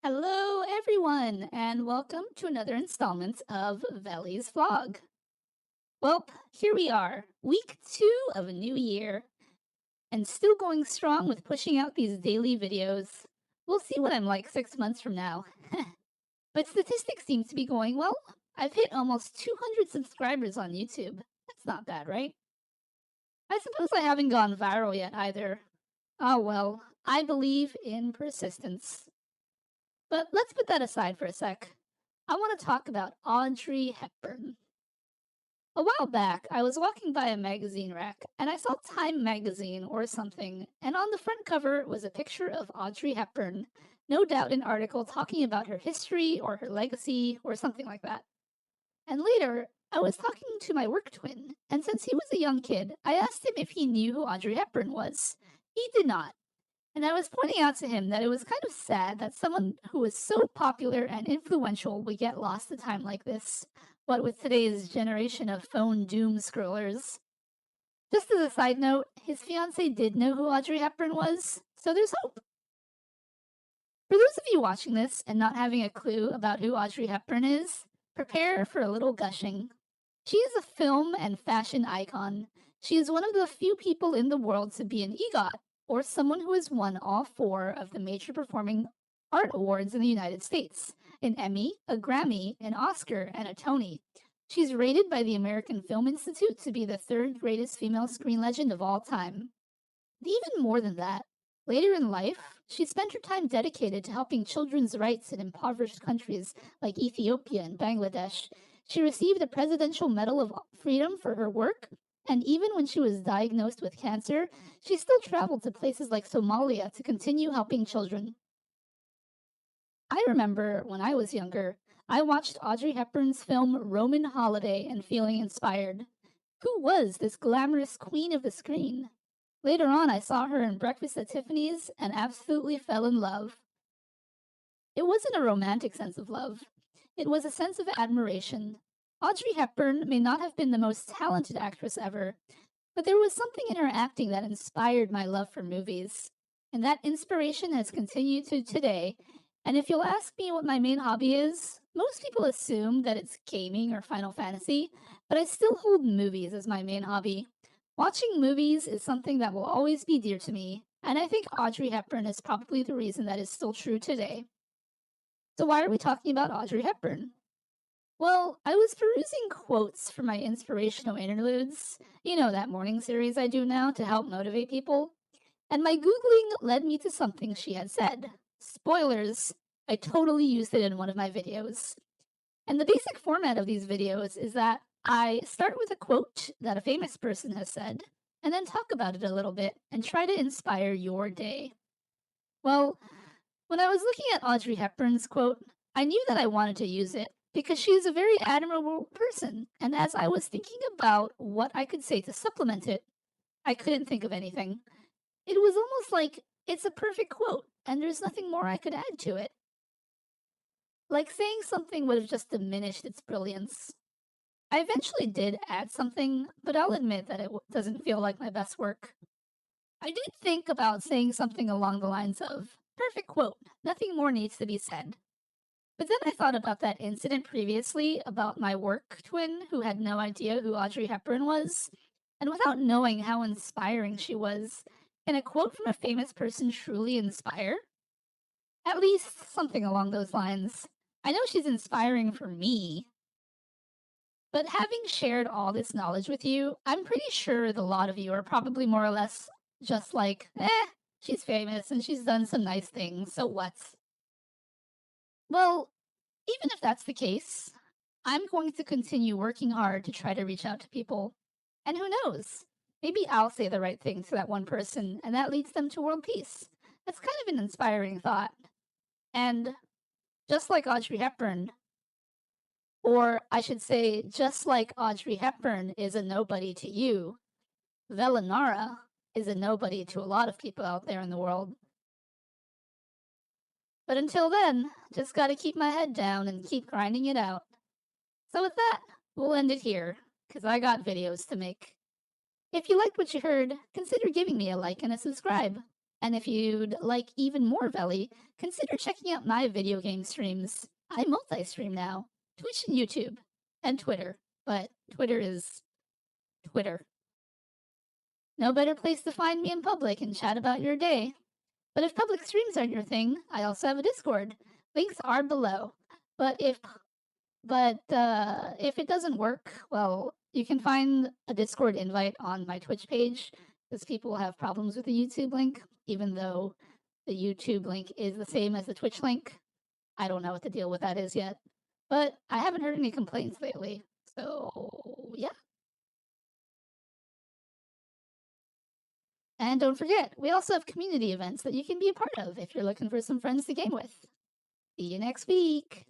Hello, everyone, and welcome to another installment of Vely's vlog. Well, here we are, week 2 of a new year, and still going strong with pushing out these daily videos. We'll see what I'm like 6 months from now. But statistics seem to be going well. I've hit almost 200 subscribers on YouTube. That's not bad, right? I suppose I haven't gone viral yet either. Oh well, I believe in persistence. But let's put that aside for a sec. I want to talk about Audrey Hepburn. A while back, I was walking by a magazine rack and I saw Time magazine or something, and on the front cover was a picture of Audrey Hepburn, no doubt an article talking about her history or her legacy or something like that. And later, I was talking to my work twin, and since he was a young kid, I asked him if he knew who Audrey Hepburn was. He did not. And I was pointing out to him that it was kind of sad that someone who was so popular and influential would get lost to time like this, what with today's generation of phone doom scrollers. Just as a side note, his fiancée did know who Audrey Hepburn was, so there's hope. For those of you watching this and not having a clue about who Audrey Hepburn is, prepare for a little gushing. She is a film and fashion icon. She is one of the few people in the world to be an EGOT, or someone who has won all 4 of the major performing art awards in the United States, an Emmy, a Grammy, an Oscar, and a Tony. She's rated by the American Film Institute to be the 3rd greatest female screen legend of all time. Even more than that, later in life, she spent her time dedicated to helping children's rights in impoverished countries like Ethiopia and Bangladesh. She received the Presidential Medal of Freedom for her work, and even when she was diagnosed with cancer, she still traveled to places like Somalia to continue helping children. I remember when I was younger, I watched Audrey Hepburn's film Roman Holiday and feeling inspired. Who was this glamorous queen of the screen? Later on, I saw her in Breakfast at Tiffany's and absolutely fell in love. It wasn't a romantic sense of love. It was a sense of admiration. Audrey Hepburn may not have been the most talented actress ever, but there was something in her acting that inspired my love for movies. And that inspiration has continued to today. And if you'll ask me what my main hobby is, most people assume that it's gaming or Final Fantasy, but I still hold movies as my main hobby. Watching movies is something that will always be dear to me, and I think Audrey Hepburn is probably the reason that is still true today. So why are we talking about Audrey Hepburn? Well, I was perusing quotes for my inspirational interludes, that morning series I do now to help motivate people, and my Googling led me to something she had said. Spoilers, I totally used it in one of my videos. And the basic format of these videos is that I start with a quote that a famous person has said, and then talk about it a little bit and try to inspire your day. Well, when I was looking at Audrey Hepburn's quote, I knew that I wanted to use it because she is a very admirable person, and as I was thinking about what I could say to supplement it, I couldn't think of anything. It was almost like it's a perfect quote, and there's nothing more I could add to it. Like saying something would have just diminished its brilliance. I eventually did add something, but I'll admit that it doesn't feel like my best work. I did think about saying something along the lines of, perfect quote, nothing more needs to be said. But then I thought about that incident previously about my work twin who had no idea who Audrey Hepburn was, and without knowing how inspiring she was, can a quote from a famous person truly inspire? At least something along those lines. I know she's inspiring for me, but having shared all this knowledge with you, I'm pretty sure the lot of you are probably more or less just like, she's famous and she's done some nice things, so what? Well, even if that's the case, I'm going to continue working hard to try to reach out to people. And who knows? Maybe I'll say the right thing to that one person, and that leads them to world peace. That's kind of an inspiring thought. And just like Audrey Hepburn, or I should say, just like Audrey Hepburn is a nobody to you, velynara is a nobody to a lot of people out there in the world. But until then, just gotta keep my head down and keep grinding it out. So with that, we'll end it here, because I got videos to make. If you liked what you heard, consider giving me a like and a subscribe. And if you'd like even more Vely, consider checking out my video game streams. I multi-stream now, Twitch and YouTube, and Twitter. But Twitter is Twitter. No better place to find me in public and chat about your day. But if public streams aren't your thing, I also have a Discord. Links are below. But if it doesn't work, well, you can find a Discord invite on my Twitch page because people have problems with the YouTube link, even though the YouTube link is the same as the Twitch link. I don't know what the deal with that is yet, but I haven't heard any complaints lately. So, yeah. And don't forget, we also have community events that you can be a part of if you're looking for some friends to game with. See you next week.